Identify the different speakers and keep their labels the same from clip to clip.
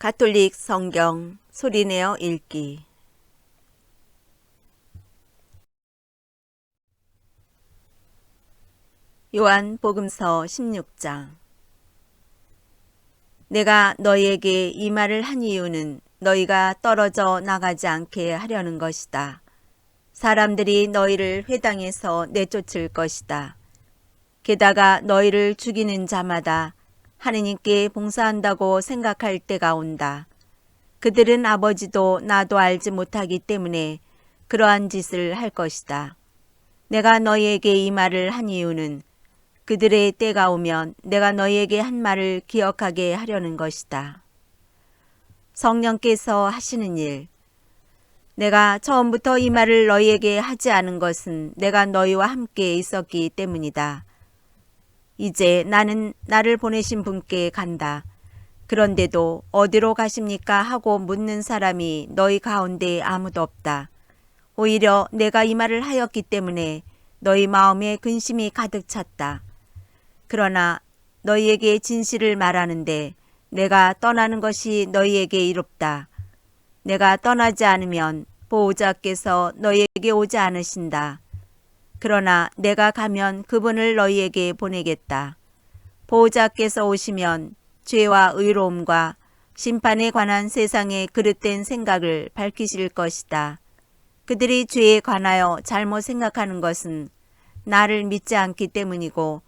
Speaker 1: 가톨릭 성경 소리내어 읽기. 요한복음서 16장. 내가 너희에게 이 말을 한 이유는 너희가 떨어져 나가지 않게 하려는 것이다. 사람들이 너희를 회당에서 내쫓을 것이다. 게다가 너희를 죽이는 자마다 하느님께 봉사한다고 생각할 때가 온다. 그들은 아버지도 나도 알지 못하기 때문에 그러한 짓을 할 것이다. 내가 너희에게 이 말을 한 이유는 그들의 때가 오면 내가 너희에게 한 말을 기억하게 하려는 것이다. 성령께서 하시는 일. 내가 처음부터 이 말을 너희에게 하지 않은 것은 내가 너희와 함께 있었기 때문이다. 이제 나는 나를 보내신 분께 간다. 그런데도 어디로 가십니까 하고 묻는 사람이 너희 가운데 아무도 없다. 오히려 내가 이 말을 하였기 때문에 너희 마음에 근심이 가득 찼다. 그러나 너희에게 진실을 말하는데 내가 떠나는 것이 너희에게 이롭다. 내가 떠나지 않으면 보호자께서 너희에게 오지 않으신다. 그러나 내가 가면 그분을 너희에게 보내겠다. 보호자께서 오시면 죄와 의로움과 심판에 관한 세상의 그릇된 생각을 밝히실 것이다. 그들이 죄에 관하여 잘못 생각하는 것은 나를 믿지 않기 때문이고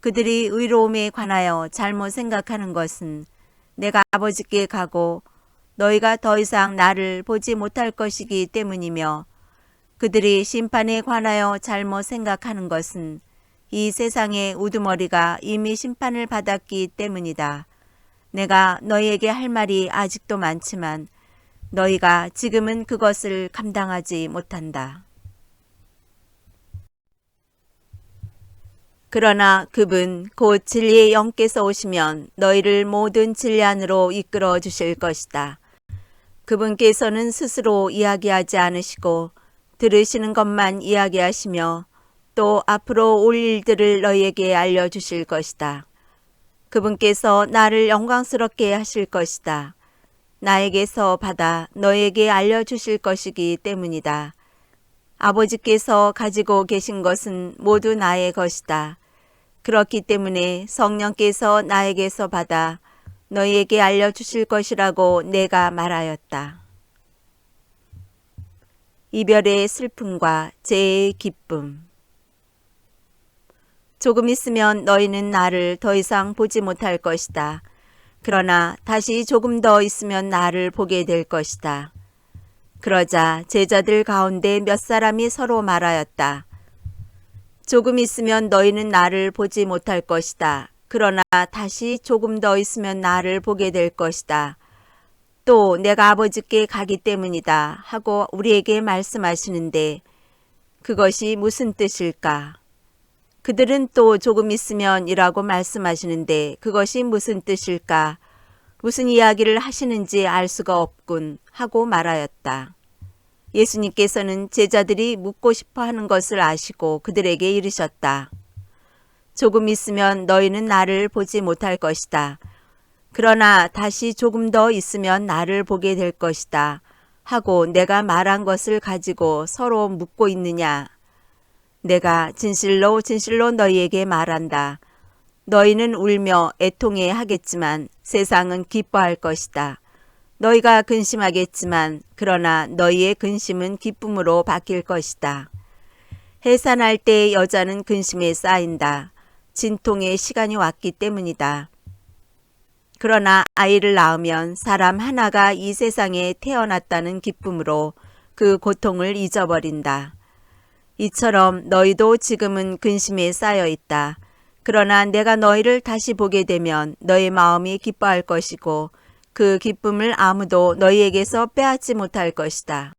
Speaker 1: 그들이 의로움에 관하여 잘못 생각하는 것은 내가 아버지께 가고 너희가 더 이상 나를 보지 못할 것이기 때문이며 그들이 심판에 관하여 잘못 생각하는 것은 이 세상의 우두머리가 이미 심판을 받았기 때문이다. 내가 너희에게 할 말이 아직도 많지만 너희가 지금은 그것을 감당하지 못한다. 그러나 그분 곧 진리의 영께서 오시면 너희를 모든 진리 안으로 이끌어 주실 것이다. 그분께서는 스스로 이야기하지 않으시고 들으시는 것만 이야기하시며 또 앞으로 올 일들을 너희에게 알려주실 것이다. 그분께서 나를 영광스럽게 하실 것이다. 나에게서 받아 너희에게 알려주실 것이기 때문이다. 아버지께서 가지고 계신 것은 모두 나의 것이다. 그렇기 때문에 성령께서 나에게서 받아 너희에게 알려주실 것이라고 내가 말하였다. 이별의 슬픔과 재해의 기쁨. 조금 있으면 너희는 나를 더 이상 보지 못할 것이다. 그러나 다시 조금 더 있으면 나를 보게 될 것이다. 그러자 제자들 가운데 몇 사람이 서로 말하였다. 조금 있으면 너희는 나를 보지 못할 것이다. 그러나 다시 조금 더 있으면 나를 보게 될 것이다. 또 내가 아버지께 가기 때문이다 하고 우리에게 말씀하시는데 그것이 무슨 뜻일까? 그들은 또 조금 있으면 이라고 말씀하시는데 그것이 무슨 뜻일까? 무슨 이야기를 하시는지 알 수가 없군 하고 말하였다. 예수님께서는 제자들이 묻고 싶어 하는 것을 아시고 그들에게 이르셨다. 조금 있으면 너희는 나를 보지 못할 것이다. 그러나 다시 조금 더 있으면 나를 보게 될 것이다. 하고 내가 말한 것을 가지고 서로 묻고 있느냐? 내가 진실로 진실로 너희에게 말한다. 너희는 울며 애통해 하겠지만 세상은 기뻐할 것이다. 너희가 근심하겠지만 그러나 너희의 근심은 기쁨으로 바뀔 것이다. 해산할 때 여자는 근심에 쌓인다. 진통의 시간이 왔기 때문이다. 그러나 아이를 낳으면 사람 하나가 이 세상에 태어났다는 기쁨으로 그 고통을 잊어버린다. 이처럼 너희도 지금은 근심에 쌓여 있다. 그러나 내가 너희를 다시 보게 되면 너희 마음이 기뻐할 것이고 그 기쁨을 아무도 너희에게서 빼앗지 못할 것이다.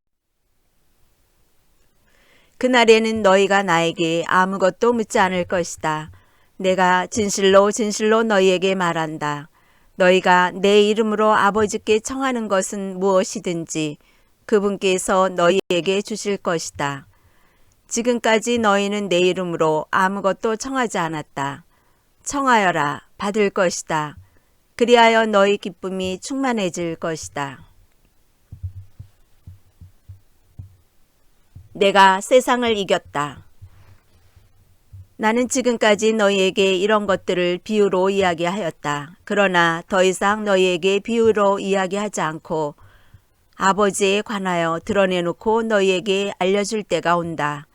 Speaker 1: 그날에는 너희가 나에게 아무것도 묻지 않을 것이다. 내가 진실로 진실로 너희에게 말한다. 너희가 내 이름으로 아버지께 청하는 것은 무엇이든지 그분께서 너희에게 주실 것이다. 지금까지 너희는 내 이름으로 아무것도 청하지 않았다. 청하여라 받을 것이다. 그리하여 너희 기쁨이 충만해질 것이다. 내가 세상을 이겼다. 나는 지금까지 너희에게 이런 것들을 비유로 이야기하였다. 그러나 더 이상 너희에게 비유로 이야기하지 않고 아버지에 관하여 드러내놓고 너희에게 알려줄 때가 온다.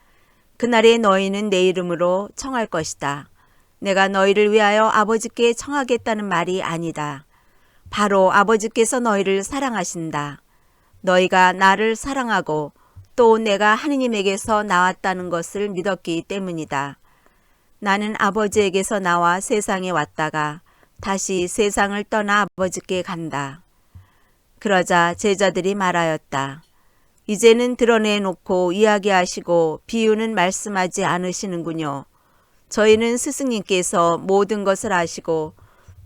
Speaker 1: 그날에 너희는 내 이름으로 청할 것이다. 내가 너희를 위하여 아버지께 청하겠다는 말이 아니다. 바로 아버지께서 너희를 사랑하신다. 너희가 나를 사랑하고 또 내가 하느님에게서 나왔다는 것을 믿었기 때문이다. 나는 아버지에게서 나와 세상에 왔다가 다시 세상을 떠나 아버지께 간다. 그러자 제자들이 말하였다. 이제는 드러내놓고 이야기하시고 비유는 말씀하지 않으시는군요. 저희는 스승님께서 모든 것을 아시고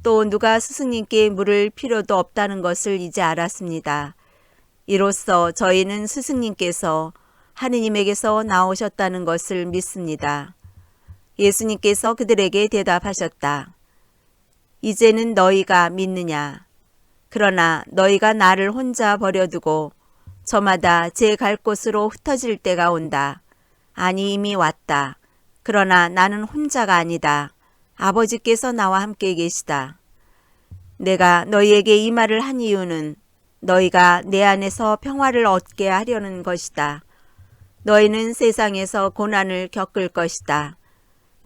Speaker 1: 또 누가 스승님께 물을 필요도 없다는 것을 이제 알았습니다. 이로써 저희는 스승님께서 하느님에게서 나오셨다는 것을 믿습니다. 예수님께서 그들에게 대답하셨다. 이제는 너희가 믿느냐? 그러나 너희가 나를 혼자 버려두고 저마다 제 갈 곳으로 흩어질 때가 온다. 아니 이미 왔다. 그러나 나는 혼자가 아니다. 아버지께서 나와 함께 계시다. 내가 너희에게 이 말을 한 이유는 너희가 내 안에서 평화를 얻게 하려는 것이다. 너희는 세상에서 고난을 겪을 것이다.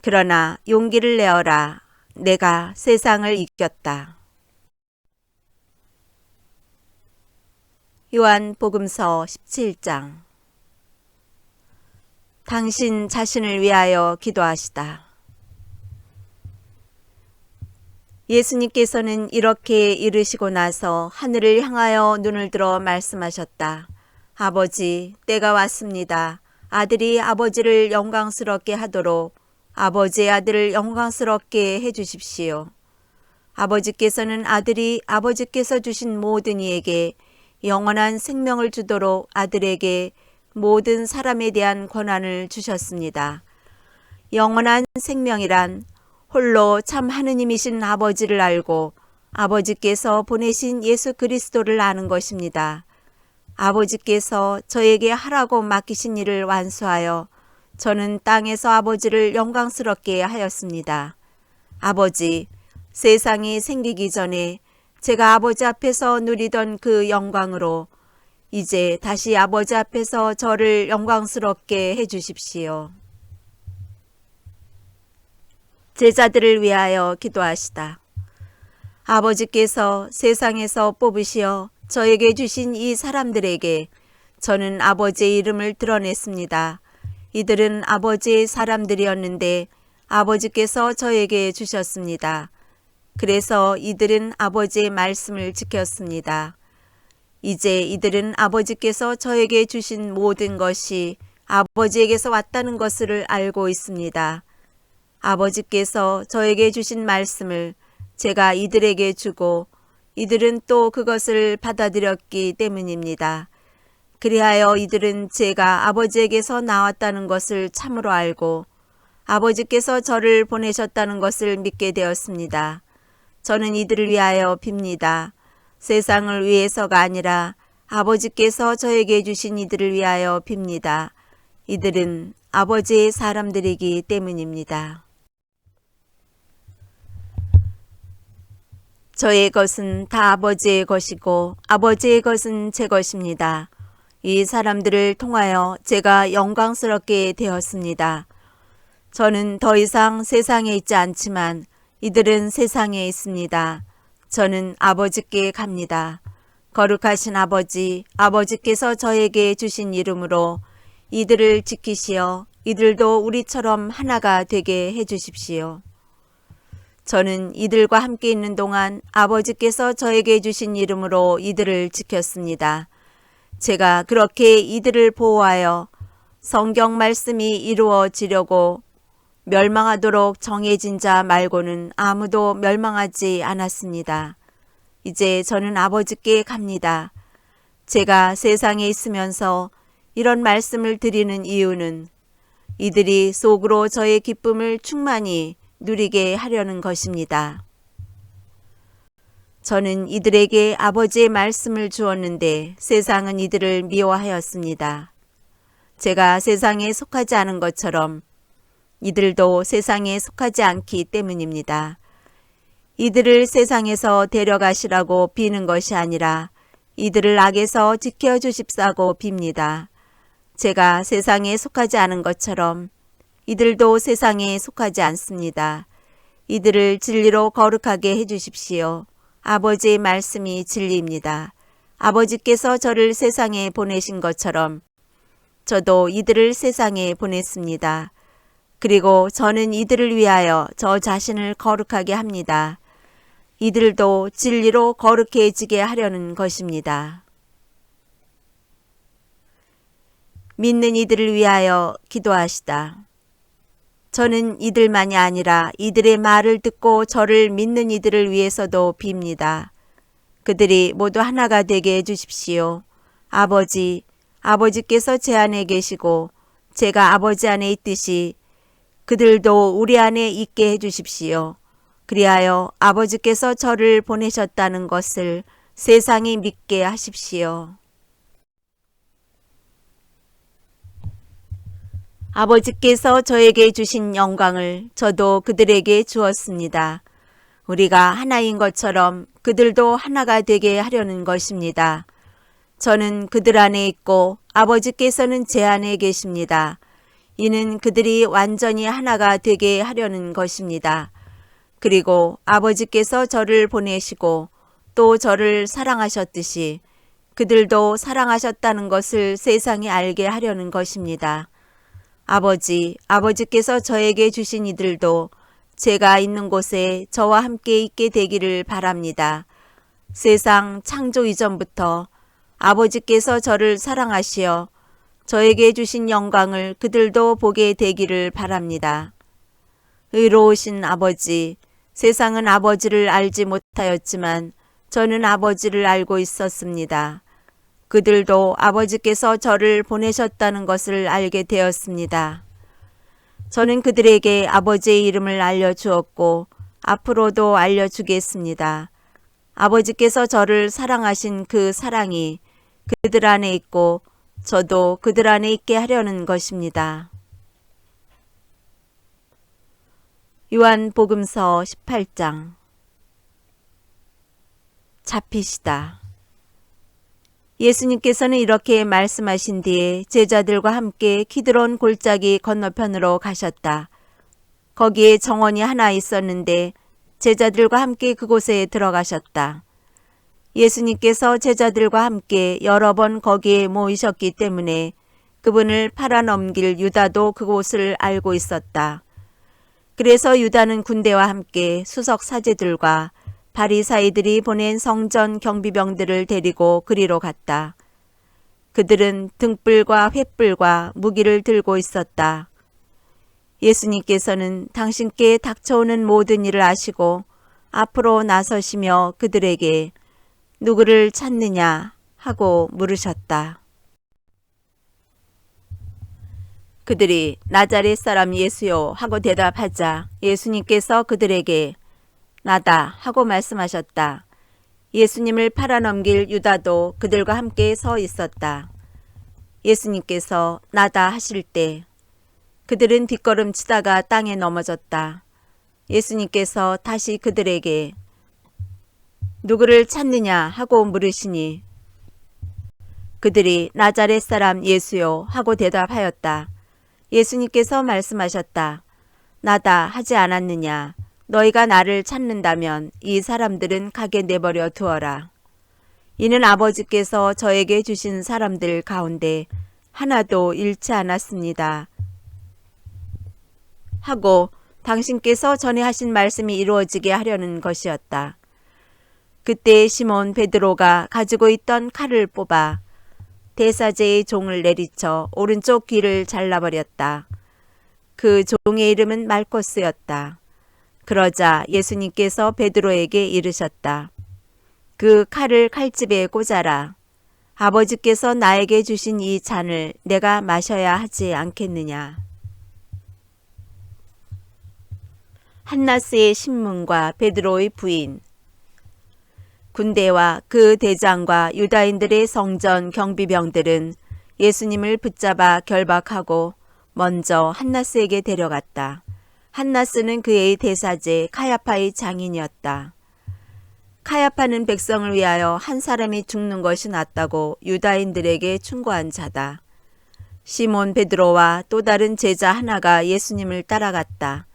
Speaker 1: 그러나 용기를 내어라. 내가 세상을 이겼다. 요한복음서 17장. 당신 자신을 위하여 기도하시다. 예수님께서는 이렇게 이르시고 나서 하늘을 향하여 눈을 들어 말씀하셨다. 아버지, 때가 왔습니다. 아들이 아버지를 영광스럽게 하도록 아버지의 아들을 영광스럽게 해주십시오. 아버지께서는 아들이 아버지께서 주신 모든 이에게 영원한 생명을 주도록 아들에게 모든 사람에 대한 권한을 주셨습니다. 영원한 생명이란 홀로 참 하느님이신 아버지를 알고 아버지께서 보내신 예수 그리스도를 아는 것입니다. 아버지께서 저에게 하라고 맡기신 일을 완수하여 저는 땅에서 아버지를 영광스럽게 하였습니다. 아버지, 세상이 생기기 전에 제가 아버지 앞에서 누리던 그 영광으로 이제 다시 아버지 앞에서 저를 영광스럽게 해주십시오. 제자들을 위하여 기도하시다. 아버지께서 세상에서 뽑으시어 저에게 주신 이 사람들에게 저는 아버지의 이름을 드러냈습니다. 이들은 아버지의 사람들이었는데 아버지께서 저에게 주셨습니다. 그래서 이들은 아버지의 말씀을 지켰습니다. 이제 이들은 아버지께서 저에게 주신 모든 것이 아버지에게서 왔다는 것을 알고 있습니다. 아버지께서 저에게 주신 말씀을 제가 이들에게 주고 이들은 또 그것을 받아들였기 때문입니다. 그리하여 이들은 제가 아버지에게서 나왔다는 것을 참으로 알고 아버지께서 저를 보내셨다는 것을 믿게 되었습니다. 저는 이들을 위하여 빕니다. 세상을 위해서가 아니라 아버지께서 저에게 주신 이들을 위하여 빕니다. 이들은 아버지의 사람들이기 때문입니다. 저의 것은 다 아버지의 것이고 아버지의 것은 제 것입니다. 이 사람들을 통하여 제가 영광스럽게 되었습니다. 저는 더 이상 세상에 있지 않지만 이들은 세상에 있습니다. 저는 아버지께 갑니다. 거룩하신 아버지, 아버지께서 저에게 주신 이름으로 이들을 지키시어 이들도 우리처럼 하나가 되게 해주십시오. 저는 이들과 함께 있는 동안 아버지께서 저에게 주신 이름으로 이들을 지켰습니다. 제가 그렇게 이들을 보호하여 성경 말씀이 이루어지려고 멸망하도록 정해진 자 말고는 아무도 멸망하지 않았습니다. 이제 저는 아버지께 갑니다. 제가 세상에 있으면서 이런 말씀을 드리는 이유는 이들이 속으로 저의 기쁨을 충만히 누리게 하려는 것입니다. 저는 이들에게 아버지의 말씀을 주었는데 세상은 이들을 미워하였습니다. 제가 세상에 속하지 않은 것처럼 이들도 세상에 속하지 않기 때문입니다. 이들을 세상에서 데려가시라고 비는 것이 아니라 이들을 악에서 지켜주십사고 빕니다. 제가 세상에 속하지 않은 것처럼 이들도 세상에 속하지 않습니다. 이들을 진리로 거룩하게 해주십시오. 아버지의 말씀이 진리입니다. 아버지께서 저를 세상에 보내신 것처럼 저도 이들을 세상에 보냈습니다. 그리고 저는 이들을 위하여 저 자신을 거룩하게 합니다. 이들도 진리로 거룩해지게 하려는 것입니다. 믿는 이들을 위하여 기도하시다. 저는 이들만이 아니라 이들의 말을 듣고 저를 믿는 이들을 위해서도 빕니다. 그들이 모두 하나가 되게 해주십시오. 아버지께서 제 안에 계시고 제가 아버지 안에 있듯이 그들도 우리 안에 있게 해주십시오. 그리하여 아버지께서 저를 보내셨다는 것을 세상이 믿게 하십시오. 아버지께서 저에게 주신 영광을 저도 그들에게 주었습니다. 우리가 하나인 것처럼 그들도 하나가 되게 하려는 것입니다. 저는 그들 안에 있고 아버지께서는 제 안에 계십니다. 이는 그들이 완전히 하나가 되게 하려는 것입니다. 그리고 아버지께서 저를 보내시고 또 저를 사랑하셨듯이 그들도 사랑하셨다는 것을 세상이 알게 하려는 것입니다. 아버지께서 저에게 주신 이들도 제가 있는 곳에 저와 함께 있게 되기를 바랍니다. 세상 창조 이전부터 아버지께서 저를 사랑하시어 저에게 주신 영광을 그들도 보게 되기를 바랍니다. 의로우신 아버지, 세상은 아버지를 알지 못하였지만 저는 아버지를 알고 있었습니다. 그들도 아버지께서 저를 보내셨다는 것을 알게 되었습니다. 저는 그들에게 아버지의 이름을 알려주었고 앞으로도 알려주겠습니다. 아버지께서 저를 사랑하신 그 사랑이 그들 안에 있고 저도 그들 안에 있게 하려는 것입니다. 요한복음서 18장. 잡히시다. 예수님께서는 이렇게 말씀하신 뒤에 제자들과 함께 키드론 골짜기 건너편으로 가셨다. 거기에 정원이 하나 있었는데 제자들과 함께 그곳에 들어가셨다. 예수님께서 제자들과 함께 여러 번 거기에 모이셨기 때문에 그분을 팔아넘길 유다도 그곳을 알고 있었다. 그래서 유다는 군대와 함께 수석 사제들과 바리사이들이 보낸 성전 경비병들을 데리고 그리로 갔다. 그들은 등불과 횃불과 무기를 들고 있었다. 예수님께서는 당신께 닥쳐오는 모든 일을 아시고 앞으로 나서시며 그들에게 누구를 찾느냐 하고 물으셨다. 그들이 나자렛 사람 예수요 하고 대답하자 예수님께서 그들에게 나다 하고 말씀하셨다. 예수님을 팔아넘길 유다도 그들과 함께 서 있었다. 예수님께서 나다 하실 때 그들은 뒷걸음치다가 땅에 넘어졌다. 예수님께서 다시 그들에게 누구를 찾느냐 하고 물으시니 그들이 나자렛 사람 예수요 하고 대답하였다. 예수님께서 말씀하셨다. 나다 하지 않았느냐. 너희가 나를 찾는다면 이 사람들은 가게 내버려 두어라. 이는 아버지께서 저에게 주신 사람들 가운데 하나도 잃지 않았습니다. 하고 당신께서 전에 하신 말씀이 이루어지게 하려는 것이었다. 그때 시몬 베드로가 가지고 있던 칼을 뽑아 대사제의 종을 내리쳐 오른쪽 귀를 잘라버렸다. 그 종의 이름은 말코스였다. 그러자 예수님께서 베드로에게 이르셨다. 그 칼을 칼집에 꽂아라. 아버지께서 나에게 주신 이 잔을 내가 마셔야 하지 않겠느냐. 한나스의 신문과 베드로의 부인. 군대와 그 대장과 유다인들의 성전 경비병들은 예수님을 붙잡아 결박하고 먼저 한나스에게 데려갔다. 한나스는 그의 대사제 카야파의 장인이었다. 카야파는 백성을 위하여 한 사람이 죽는 것이 낫다고 유다인들에게 충고한 자다. 시몬 베드로와 또 다른 제자 하나가 예수님을 따라갔다.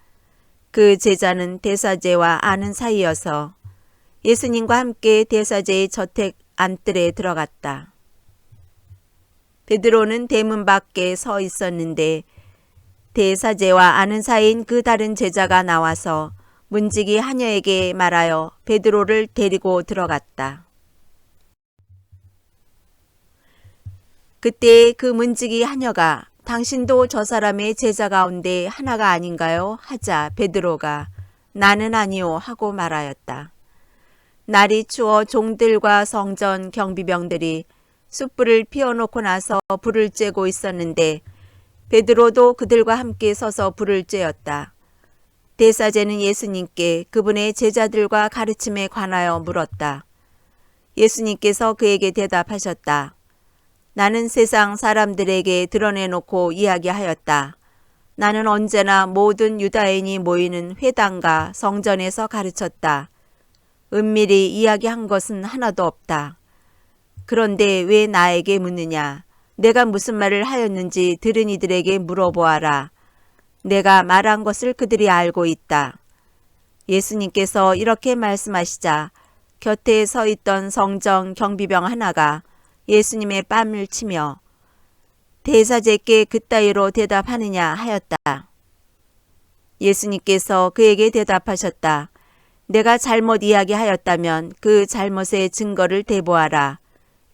Speaker 1: 그 제자는 대사제와 아는 사이여서 예수님과 함께 대사제의 저택 안뜰에 들어갔다. 베드로는 대문 밖에 서 있었는데 대사제와 아는 사이인 그 다른 제자가 나와서 문지기 하녀에게 말하여 베드로를 데리고 들어갔다. 그때 그 문지기 하녀가 당신도 저 사람의 제자 가운데 하나가 아닌가요? 하자 베드로가 나는 아니오 하고 말하였다. 날이 추워 종들과 성전 경비병들이 숯불을 피워놓고 나서 불을 쬐고 있었는데 베드로도 그들과 함께 서서 불을 쬐었다. 대사제는 예수님께 그분의 제자들과 가르침에 관하여 물었다. 예수님께서 그에게 대답하셨다. 나는 세상 사람들에게 드러내놓고 이야기하였다. 나는 언제나 모든 유다인이 모이는 회당과 성전에서 가르쳤다. 은밀히 이야기한 것은 하나도 없다. 그런데 왜 나에게 묻느냐? 내가 무슨 말을 하였는지 들은 이들에게 물어보아라. 내가 말한 것을 그들이 알고 있다. 예수님께서 이렇게 말씀하시자 곁에 서 있던 성전 경비병 하나가 예수님의 뺨을 치며 대사제께 그따위로 대답하느냐 하였다. 예수님께서 그에게 대답하셨다. 내가 잘못 이야기하였다면 그 잘못의 증거를 대보아라.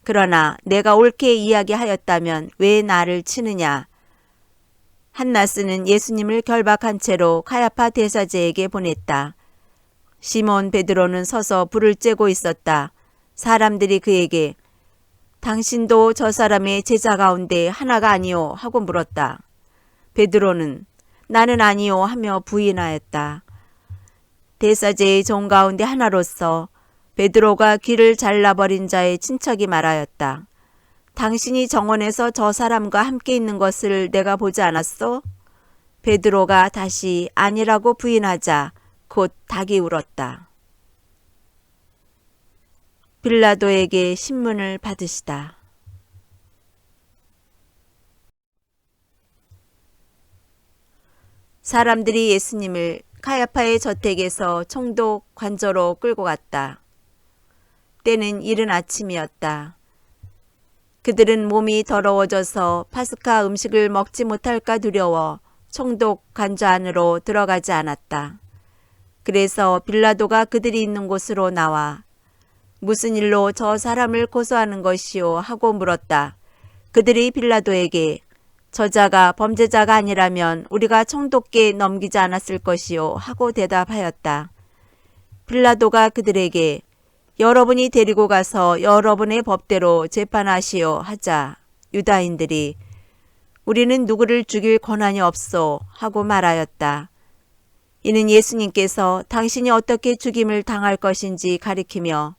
Speaker 1: 그러나 내가 옳게 이야기하였다면 왜 나를 치느냐? 한나스는 예수님을 결박한 채로 카야파 대사제에게 보냈다. 시몬 베드로는 서서 불을 쬐고 있었다. 사람들이 그에게 당신도 저 사람의 제자 가운데 하나가 아니오 하고 물었다. 베드로는 나는 아니오 하며 부인하였다. 대사제의 종 가운데 하나로서 베드로가 귀를 잘라버린 자의 친척이 말하였다. 당신이 정원에서 저 사람과 함께 있는 것을 내가 보지 않았소? 베드로가 다시 아니라고 부인하자 곧 닭이 울었다. 빌라도에게 신문을 받으시다. 사람들이 예수님을 카야파의 저택에서 총독 관저로 끌고 갔다. 때는 이른 아침이었다. 그들은 몸이 더러워져서 파스카 음식을 먹지 못할까 두려워 총독 관저 안으로 들어가지 않았다. 그래서 빌라도가 그들이 있는 곳으로 나와 무슨 일로 저 사람을 고소하는 것이오 하고 물었다. 그들이 빌라도에게 저자가 범죄자가 아니라면 우리가 총독께 넘기지 않았을 것이오 하고 대답하였다. 빌라도가 그들에게 여러분이 데리고 가서 여러분의 법대로 재판하시오 하자 유다인들이 우리는 누구를 죽일 권한이 없소 하고 말하였다. 이는 예수님께서 당신이 어떻게 죽임을 당할 것인지 가리키며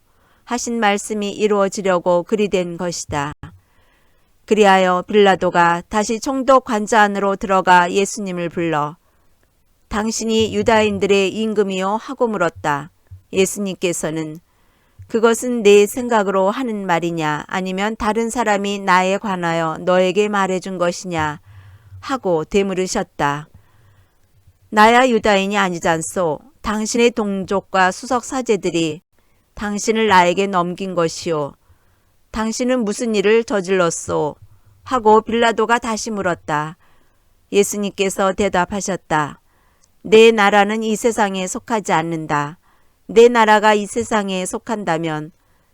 Speaker 1: 하신 말씀이 이루어지려고 그리 된 것이다. 그리하여 빌라도가 다시 총독 관저 안으로 들어가 예수님을 불러 당신이 유다인들의 임금이요 하고 물었다. 예수님께서는 그것은 내 생각으로 하는 말이냐 아니면 다른 사람이 나에 관하여 너에게 말해준 것이냐 하고 되물으셨다. 나야 유다인이 아니잖소. 당신의 동족과 수석 사제들이 당신을 나에게 넘긴 것이오. 당신은 무슨 일을 저질렀소? 하고 빌라도가 다시 물었다. 예수님께서 대답하셨다. 내 나라는 이 세상에 속하지 않는다. 내 나라가 이 세상에 속한다면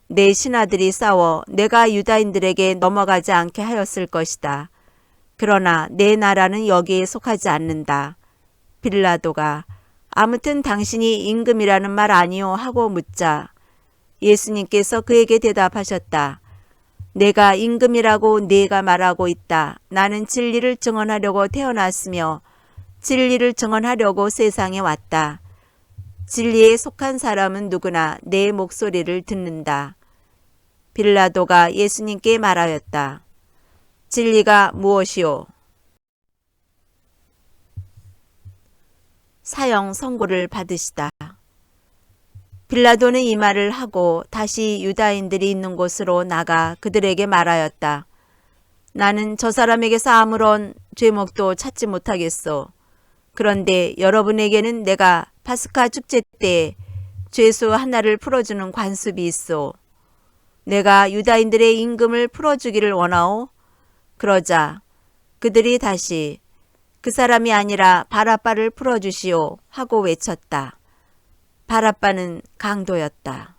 Speaker 1: 내 신하들이 싸워 내가 유다인들에게 넘어가지 않게 하였을 것이다. 그러나 내 나라는 여기에 속하지 않는다. 빌라도가 아무튼 당신이 임금이라는 말 아니오 하고 묻자 예수님께서 그에게 대답하셨다. 내가 임금이라고 네가 말하고 있다. 나는 진리를 증언하려고 태어났으며 진리를 증언하려고 세상에 왔다. 진리에 속한 사람은 누구나 내 목소리를 듣는다. 빌라도가 예수님께 말하였다. 진리가 무엇이오? 사형 선고를 받으시다. 빌라도는 이 말을 하고 다시 유다인들이 있는 곳으로 나가 그들에게 말하였다. 나는 저 사람에게서 아무런 죄목도 찾지 못하겠소. 그런데 여러분에게는 내가 파스카 축제 때 죄수 하나를 풀어주는 관습이 있소. 내가 유다인들의 임금을 풀어주기를 원하오. 그러자 그들이 다시 그 사람이 아니라 바라바를 풀어주시오 하고 외쳤다. 바라바는 강도였다.